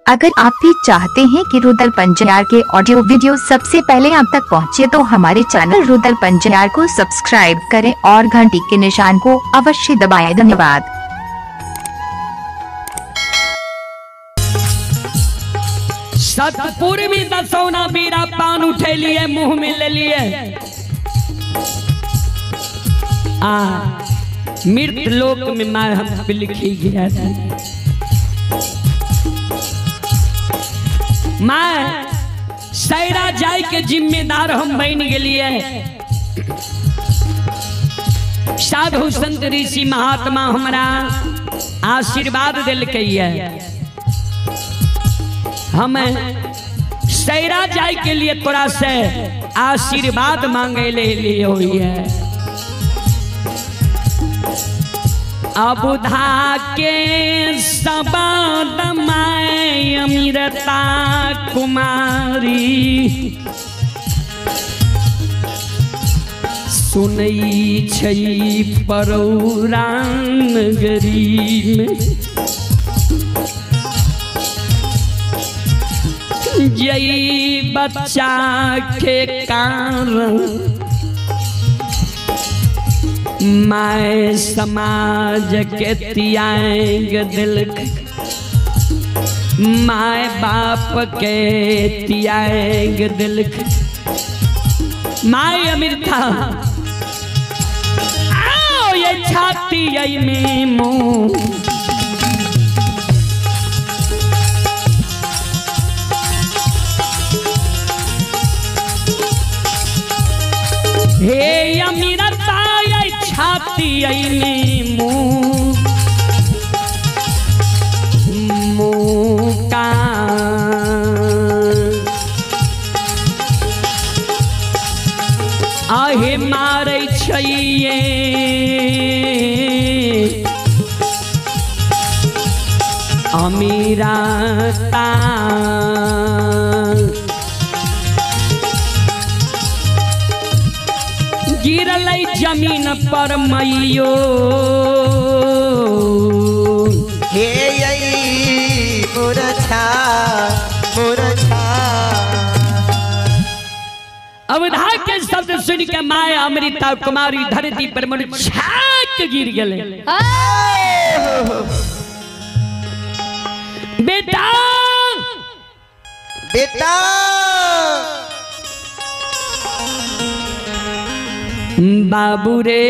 अगर आप भी चाहते हैं कि रुदल पंजयार के ऑडियो वीडियो सबसे पहले आप तक पहुंचे तो हमारे चैनल रुदल पंजयार को सब्सक्राइब करें और घंटी के निशान को अवश्य दबाएं। धन्यवाद। सतपुर में दसौना बीरा पान उठे लिए मुंह में ले लिए मृत लोक में मार हम लिखी गया था। मैं सैरा जाय के जिम्मेदार हम बन गए। साधु संत ऋषि महात्मा हमारा आशीर्वाद दिल है। हम सैरा जाय के लिए तोरा से आशीर्वाद मांगे ले लिए हुई है। अबुधा के सबद माय अमीरता कुमारी सुनई छई परौरा नगरी में जई बच्चा के कारण माय समाज के तियांग दिल माय बाप के तियांग दिल माय अमीरता आओ ये छाती में मुंह हे अमीरता छाती में मुँह का आहे मारे छइए अमीरता गिरल जमीन पर मैयो हे मुरछा मुरछा। अवधा के शब्द सुन के माया अमृता कुमारी धरती पर मुरझाक गिर गए। बेटा बेटा बाबू रे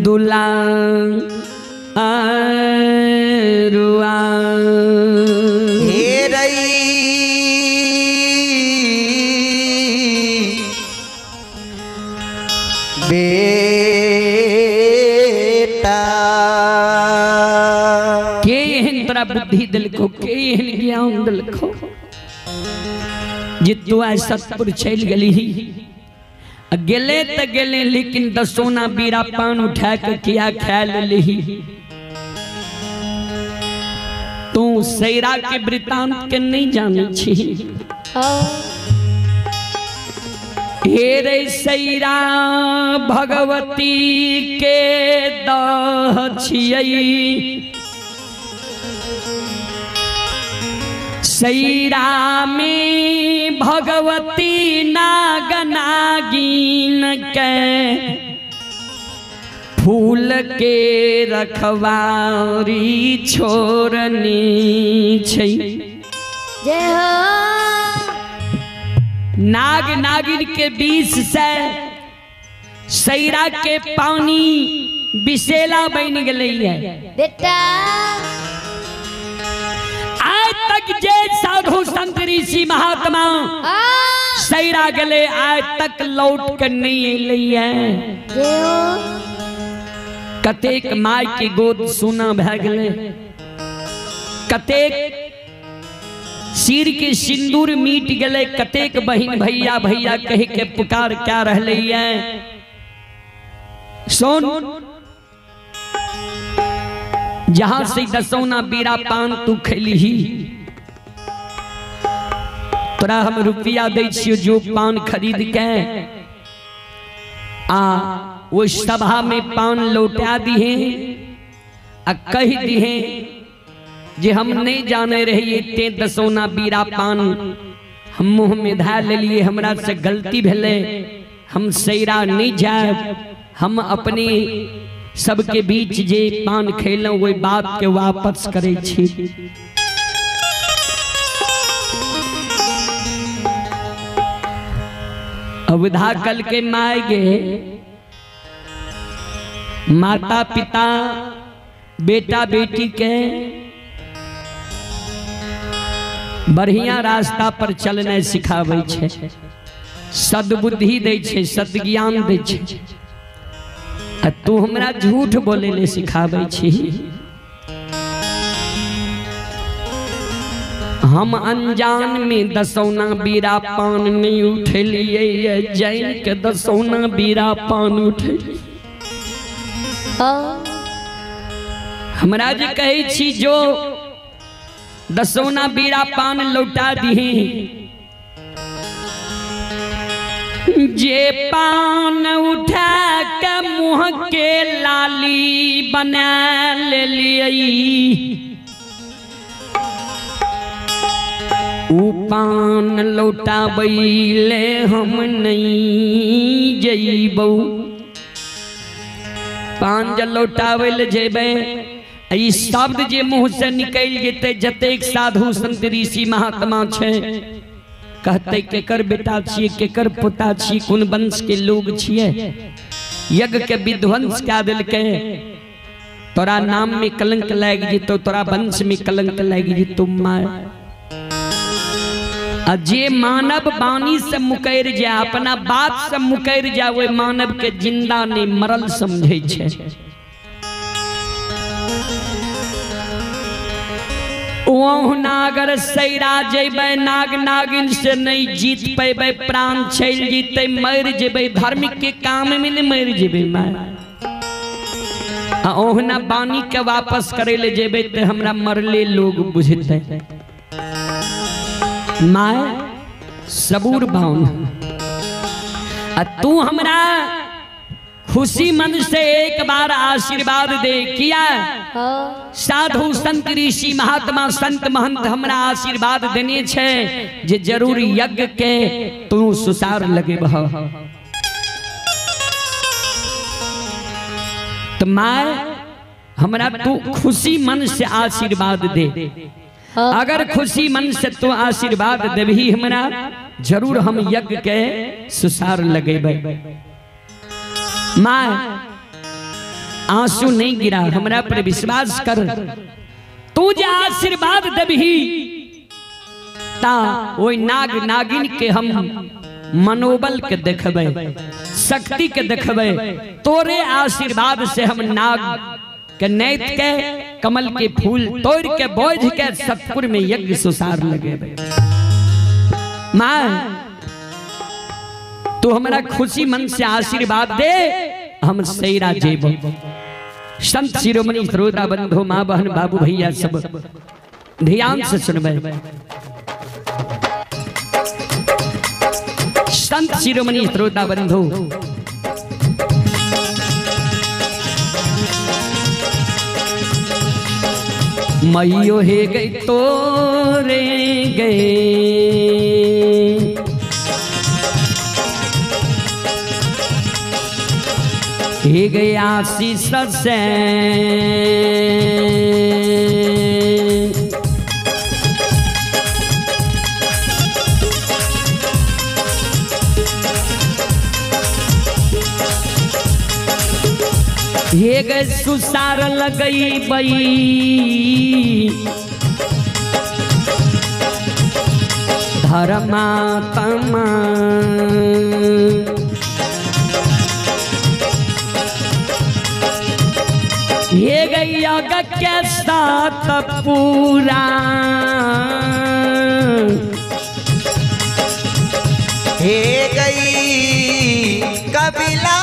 दुला रुआ हे रई बुद्धि दिल को के ज्ञान दिल को जितु आज सतपुर चल गली गेले त गेले लेकिन दसोना बीरा पान उठा के किया ख्याल ली। तू सैरा के वृतांत के नहीं जाने छी। हे रे सैरा भगवती के दह छियै सैरा में भगवती नाग नागिन के फूल के रखवारी छोड़नी छै। जय हो। नाग नागिन के बीच से सैरा के पानी बिसेला बन गई है। बेटा तक जे साधु संत ऋषि महात्मा सैरा गले आज तक लौट कर नहीं लिए। कतेक माय के गोद सोना भै गले, कतेक सिर के सिंदूर मीट गले, कतेक बहिन भैया भैया कह के पुकार क्या रह है। सोन जहां से दसौना बीरा पान तू खैली तोरा हम रुपया दे छियो जो पान खरीद के वो सभा में पान लौटा दिए आ कह दिए जे हम नहीं जाने रहिए ते दसौना बीरा पान हम मुँह में धार ले लिए, हमरा से गलती भेले, हम सैरा नहीं जाए, हम अपने सबके बीच जे पान खेलौं वही बात के वापस करे छी। अवधा कल के माय गे माता पिता बेटा बेटी के बढ़िया रास्ता पर चलने सिखावे छे, सद्बुद्धि दे छे, सद्ज्ञान दे छे। तू हमरा झूठ बोले ले सिखावे छी। हम अनजान में दसौना बीरा पान नहीं उठेलिए, जान के दसौना बीरा पान उठे। हमरा जे कहे छी जो दसौना बीरा पान लौटा दिही, जे पान उठा के मुँह के लाली बना ले लिये, ऊ पान लौटाबैले हम नहीं जइबौ। पान जब लौटाबैले जेबै, ई शब्द जे मुँह से निकल जेते, जतेक साधु संत ऋषि महात्मा छे कहते केकर बेटा छिए, केकर पोता छिए, कोन वंश के लोग छिए, यज्ञ के विध्वंस क्या दिलके, तोरा नाम में कलंक लग जेतो, तोरा वंश में कलंक लग जेतो। माय जे मानव वाणी से मुकर जा, अपना बात से मुकर जा, वो मानव के जिंदा नहीं मरल समझे छे। नागर सैरा जेबै, नाग नागिन से नहीं जीत पेबै, प्राण छल जीते मर जेबै, धार्मिक के काम में नहीं मर जेबै। ओहना बानी के वापस करे ले जेबै ते हमरा मरले लोग बुझते। माय सबूर बाउन, तू हमरा खुशी मन से एक बार आशीर्वाद दे। किया साधु संत ऋषि महात्मा संत महंत हमरा आशीर्वाद देने छे जे जरूर यज्ञ के तू सुसार लगे बह। तो माय हमरा तू खुशी मन से आशीर्वाद दे। अगर खुशी मन से तू आशीर्वाद देबही हमरा, जरूर हम यज्ञ के सुसार लगेबै। माँ आंसू नहीं गिरा, हमरा पर विश्वास कर। तू जे आशीर्वाद देबही ता ओई नाग नागिन के हम मनोबल के देखबै, शक्ति के देखबै। तोरे आशीर्वाद से हम नाग के नैत के कमल के फूल तोड़ के बोझ के सतपुर में यज्ञ सुसार लगेबै। माँ तू हमरा खुशी मन से आशीर्वाद दे, हम सैरा जेबो। संत शिरोमणि श्रोता बंधु माँ बहन बाबू भैया सब ध्यान से सुनबे। संत शिरोमणि श्रोता बंधु मैयो हे गई तोरे गए, हे गए आशीष से हे गए सुसार लगई बई, धर्मात्मा ये गई यज्ञ के साथ पूरा, हे गई कपिला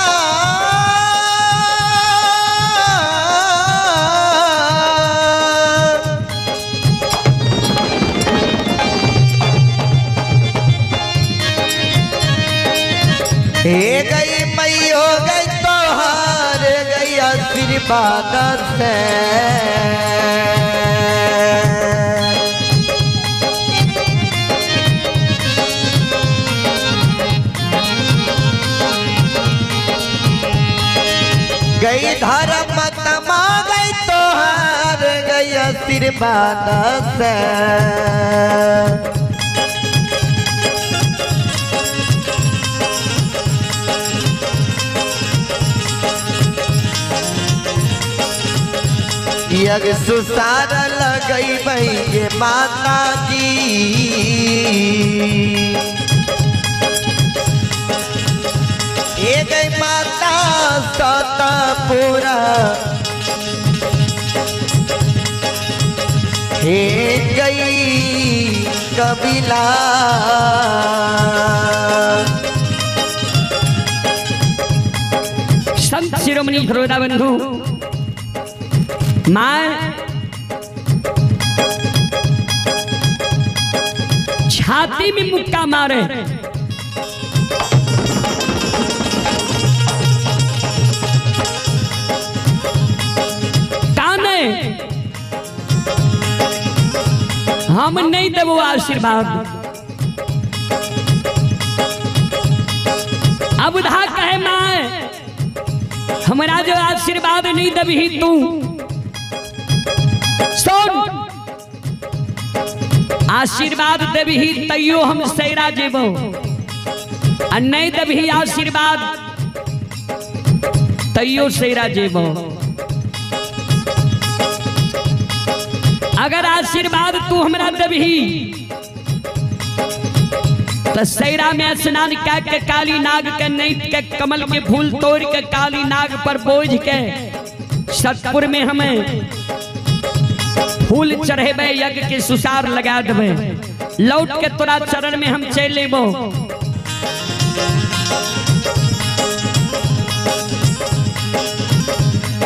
हे गई मई हो गई तो हार गई आशीर्वाद से। गई धर्म तमा गई तो हार गई आशीर्वाद से। यज्ञ सुसार लगई भई ये माता जी। ये गई माता सतपुरा हे गई कबीला। संत शिरोमणि श्रोता बंधु मां छाती में मुक्का मारे काने हम नहीं देवो आशीर्वाद। अब धा कहे मां हमारा जो आशीर्वाद नहीं दबी तू सुन आशीर्वाद देवी तैयो हम सैरा जेबो आ नहीं देवी आशीर्वाद तैयो सैरा जेबो। अगर आशीर्वाद तू हमरा देवी तो सैरा में स्नान के काली नाग के नैत के कमल के फूल तोड़ के काली नाग पर बोझ के सतपुर में हमें फूल चढ़ेबे यज्ञ के सुसार लगा देबे लौट के तोरा चरण में हम चल लेबो।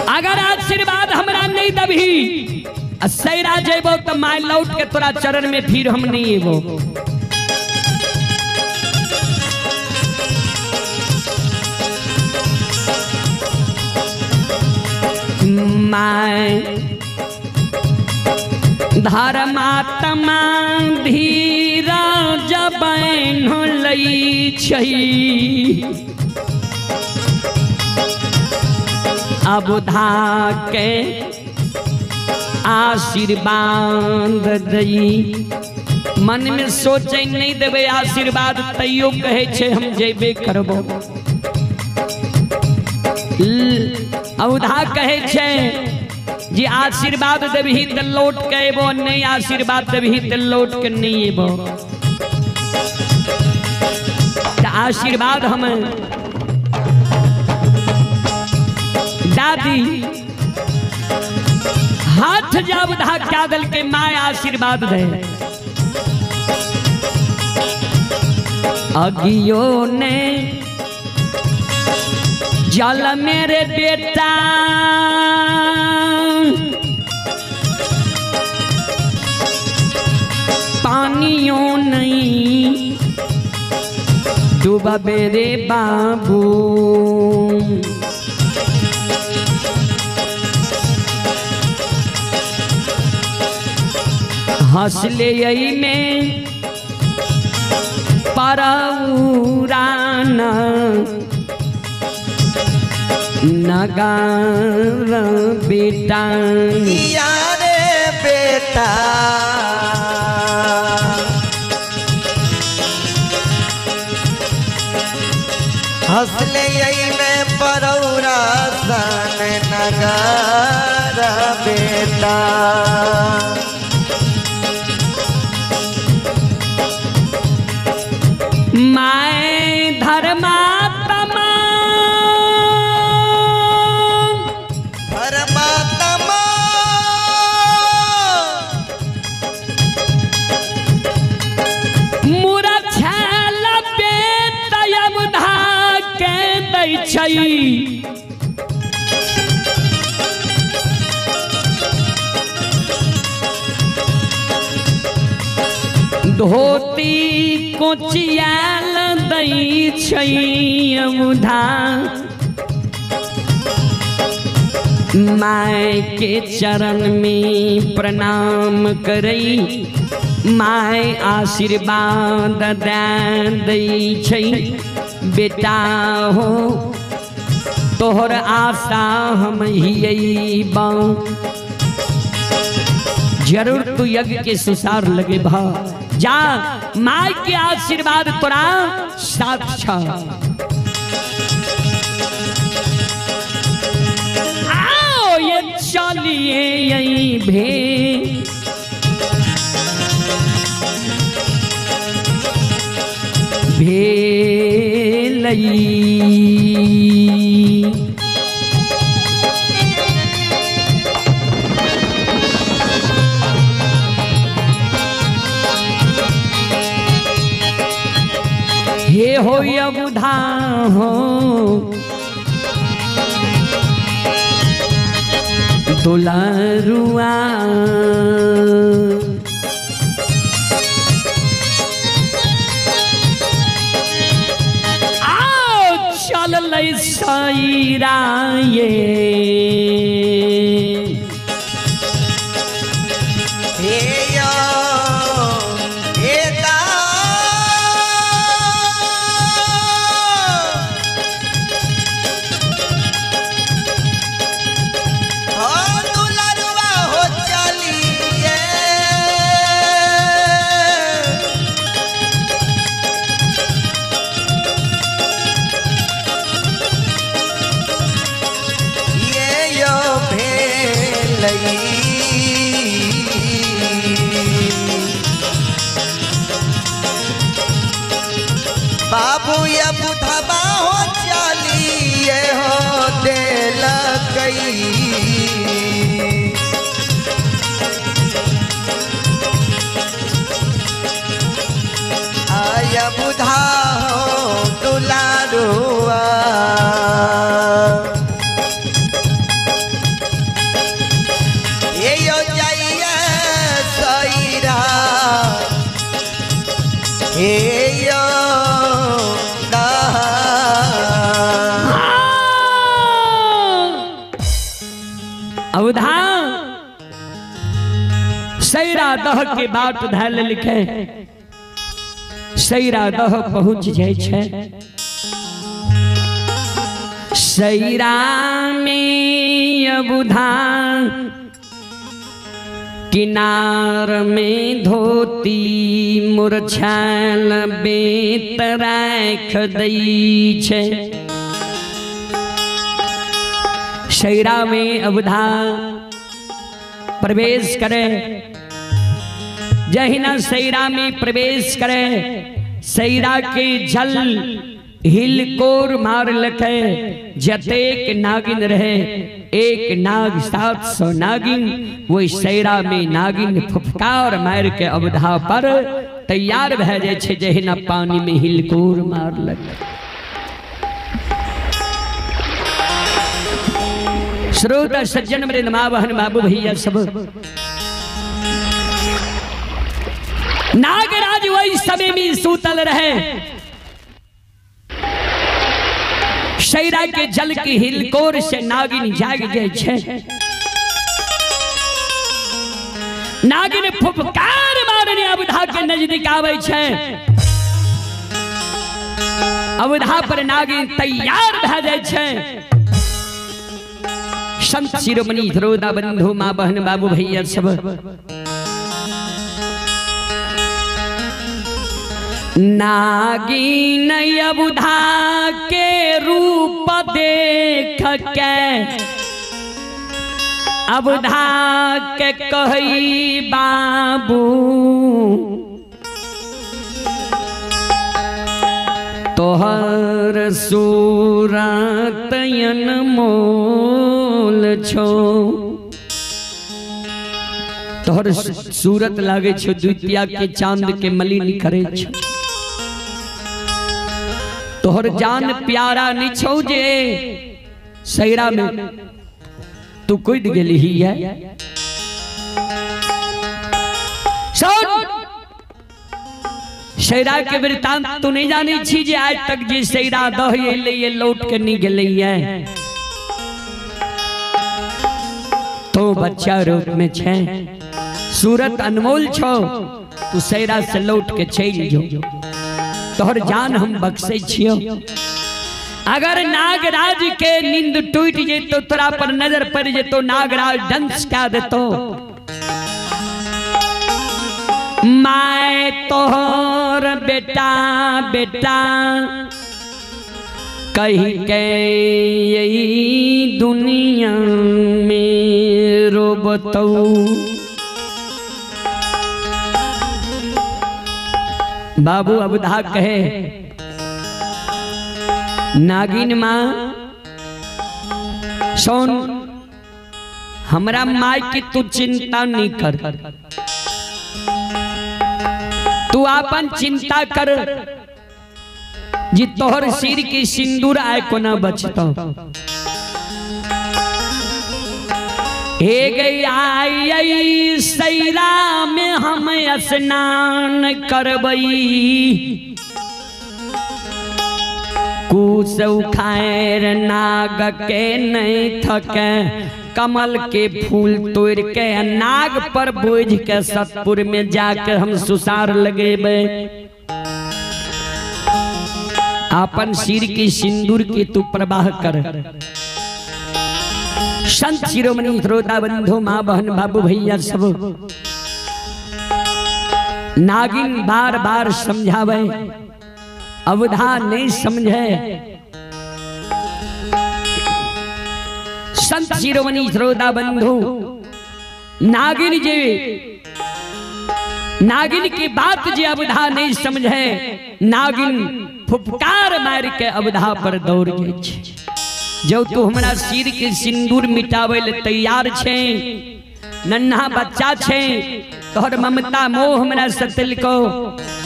अगर आशीर्वाद हमरा नहीं दबी सैरा जेबो तो माय लौट के तोरा चरण में फिर हम नहीं एबो। माय धर्मात्मा धीरज बान्ह लई छई अब धाके आशीर्वाद दई। मन में सोचे नहीं देवे आशीर्वाद तैयो कहे छे हम जेबे करबो। औधा कहे छे जी आशीर्वाद देवी तो लौट के एबो नहीं आशीर्वाद देवी तो लौट के नहीं एबो। आशीर्वाद हम दादी हाथ जब धक्का दल के माय आशीर्वाद दे अगियो ने जल मेरे बेटा पानियों नहीं डूबा मेरे बाबू। हंसले यही में परउरान नगार बेटा यारे बेटा हंसले यही में परौरा सन नगार बेटा। माय धर्मात्मा धर्मात्मा मुरा छाल पेट यमुधा के दै छई धोती कोचियाल दई छै अबुधा माय के चरण में प्रणाम करई माय आशीर्वाद दै छै बेटा हो तोहर आशा हम ही बा जरूर तू यज्ञ के सुसार लगे भा जा माय के आशीर्वाद तोरा साथ छा आओ ये चलिए यही भे भेलई हे हो अबुधा हो दुलारुआ आओ चल सैरा ये बाबू या बुधबा हो चलिए हो दिल कई आया बुधा हो दुलारुआ ये यो जाइए सैरा हे यो अबुधा सैरा दह के बाट धैल लिखे सैरा दह पहुँच जाय छै सैरा में अबुधा किनार में धोती मुरझायल बेत राख दै छै सैरा में अबुधा प्रवेश करे जहिना सैरा में प्रवेश करे सैरा के जल हिलकोर मार लखे जतेक नागिन रहे एक नाग 700 नागिन वही सैरा में नागिन फुफकार मार के अबुधा पर तैयार भे जाय छै जहिना पानी में हिलकोर मार लखे श्रोता सज्जन मेरे नमा बहन बाबू भैया सब नागराज वही समय में सूतल रहे सैरा के जल की हिलकोर से नागिन जाग जाय छै नागिन फुफकार मारने अबुधा के नजदीक आवे छै अबुधा पर नागिन तैयार भे जाय छै संत शिरोमणि धरोदा बंधु माँ बहन बाबू भैया सब नागिन अबुधा के रूप देख के अबुधा के कही बाबू तोहर सूरत अनमोल छो तोहर सूरत लागे छो द्वितीया के चांद के मलिन करे छो तोहर जान प्यारा नि छो जे सैरा में तू कूद गेली ही है सैरा के वृतांत तू नहीं जानी छी जे आज तक जे सैरा दह ये लौट के नहीं गए तो बच्चा रूप में छे सूरत अनमोल छो तू सैरा से लौट के चल जो तोहर जान हम बख्शे छियो। अगर नागराज के नींद टूट जे तो तोरा पर नजर पड़ जे तो नागराज डंस क्या दे तो मैं तोहर बेटा बेटा कही के यही दुनिया में रोबतो बाबू अबधा कहे नागिन माँ सोन हमरा माई की तू चिंता नहीं कर तू अपन चिंता कर जी तोहर सिर की सिंदूर आए को ना बचता हे गई आई सैरा में हम स्नान करबई कुछ उखाएर नाग के नहीं थके कमल के फूल तोड़ के नाग पर बोझ के सतपुर में जाकर हम सुसार लगेबे अपन सिर की सिंदूर की तू प्रवाह कर। संत शिरोमणि श्रोता बंधु माँ बहन बाबू भैया सब नागिन बार बार समझावे अवधा नहीं समझे। संत शिरोमणि श्रोता बंधु नागिन की बात जे अवधा नहीं समझे नागिन फुफकार मार के अवधा पर दौड़ जाए जो तू हमरा सिर के सिंदूर मिटावे ले तैयार छे नन्हा बच्चा छे तोहर ममता मोह हमरा सतल को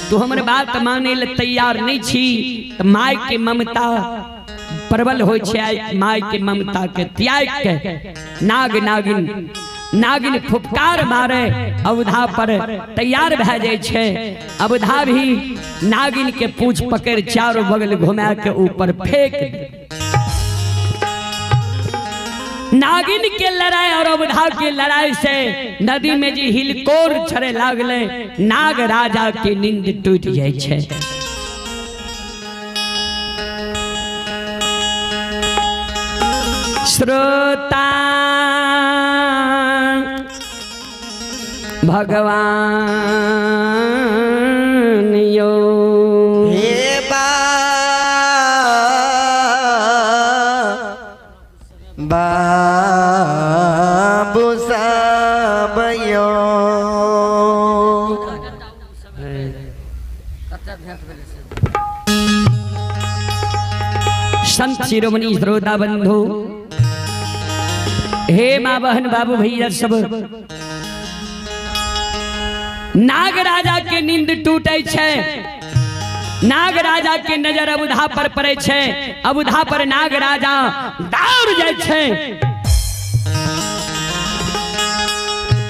तू हमर बात माने ले तैयार नहीं छी तो माय के ममता प्रबल हो छे माय के ममता के त्याग के नागिन फुफकार मारे अवधा पर तैयार भे जाए छे। अवधा भी नागिन के पूंछ पकड़ चारों बगल घुमा के ऊपर फेंक दे। नागिन के लड़ाई और अवधा की लड़ाई से नदी में जी हिलकोर छड़े लागले नाग राजा की नींद टूट जाए छे। श्रोता भगवान यो हे बाबू साहब यो संत शिरोमणि श्रोता बंधु हे माँ बहन बाबू भैया सब नाग राजा के नींद टूटे छे नाग राजा के नजर अवधा पर पड़े छे अवधा पर नाग राजा दौड़ जाए छे।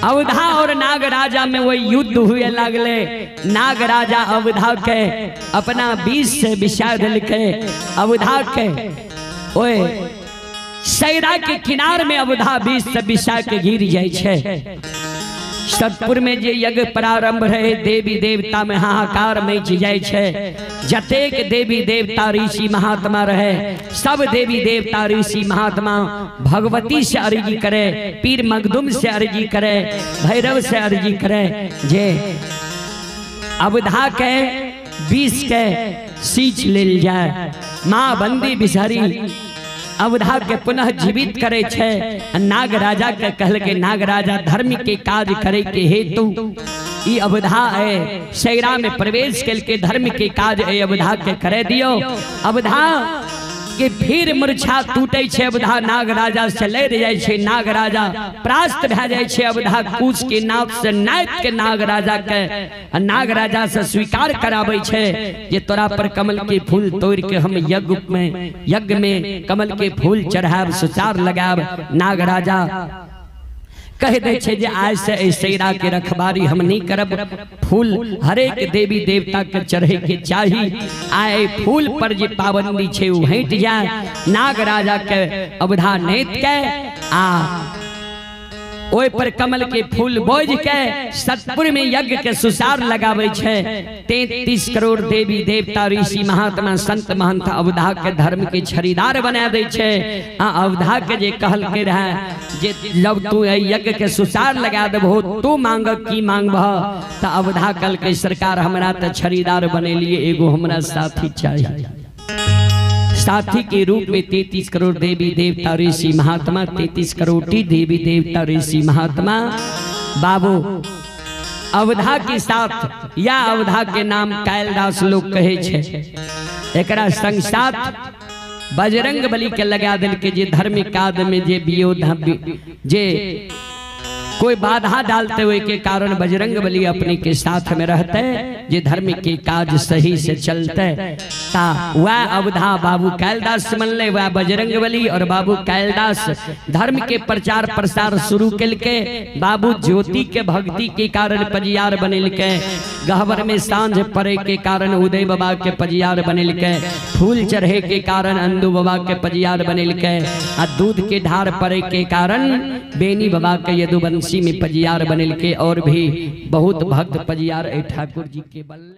अवधा और नाग राजा में वो युद्ध हुए लागले नाग राजा अवधा के अपना बीच से विषाद लिखे अवधा के ओए सैरा के किनार में अवधा बीच से विषा के गिर जाए छे। सतपुर में जे यज्ञ प्रारंभ रहे देवी देवता में हाहाकार मच जाए छे। जतेक देवी देवता ऋषि महात्मा रहे सब देवी देवता ऋषि महात्मा भगवती से अर्जी करे पीर मखदूम से अर्जी करे भैरव से अर्जी करे जे अवधा के विष के सींच लेल जाए। माँ बंदी बिसहरी अवधा के पुनः जीवित करे छे। नाग राजा के कहल के नाग राजा धर्म के काज करे के हेतु ई अवधा है सैरा में प्रवेश कल के धर्म के काज ए अवधा के करे दियो। अवधा के फिर मूर्छा टूटे छे अवधा नाग राजा से लड़ जाए छे। नाग राजा परास्त भे जाए छे। अवधा कूच के नाव से नाथ के नाग राजा के नाग राजा से स्वीकार करावे छे जे तोरा पर कमल के फूल तोड़ के हम यज्ञ में कमल के फूल चढ़ाब सुचार लगाब। नाग राजा कह दे छे जे आज से ऐसेरा के रखबारी हम नहीं करब। फूल हरेक देवी देवता के चढ़े के चाही। आए फूल पर जे पाबंदी छे उ हट जाए। नाग राजा के अवधा नेत के आ ओय पर कमल के फूल बोझ के सतपुर में यज्ञ के सुसार लगावे छे। 33 करोड़ देवी देवता ऋषि महात्मा संत महंत अवधा के धर्म के छरीदार बना दे छे। अवधा के जे कहल के रहे जे जब तू यज्ञ के सुसार लगा देबो तू मांग की मांगबह त अवधा कल के सरकार हमरा त छरीदार बने लिए एगो हमरा साथी चाहिए। साथी के रूप में 33 करोड़ देवी देवता ऋषि महात्मा 33 करोड़ देवी देवता ऋषि महात्मा बाबू अवधा के साथ या अवधा के नाम कैलाश लोग कहे छे। एकरा संग साथ बजरंग बली के लगा दिल के जे धार्मिक काज में जे विरोधा जे कोई बाधा डालते हुए के कारण बजरंग बली अपने के साथ में रहते जे धर्म के काज सही से चलते ता वह अवधा बाबू कैलाश मन ले वह बजरंग बली और बाबू कैलाश धर्म के प्रचार प्रसार शुरू कल के बाबू ज्योति के भक्ति के कारण पजियार बनेल के गहवर में सांझ पड़े के कारण उदय बाबा के पजियार बनेल के फूल चढ़े के कारण अंदू बाबा के पजियार बनेल के आ दूध के धार पड़े के कारण बेनी बाबा के यदुवंशी में पजियार बनेल के और भी बहुत भक्त पजियार ठाकुर जी के बल।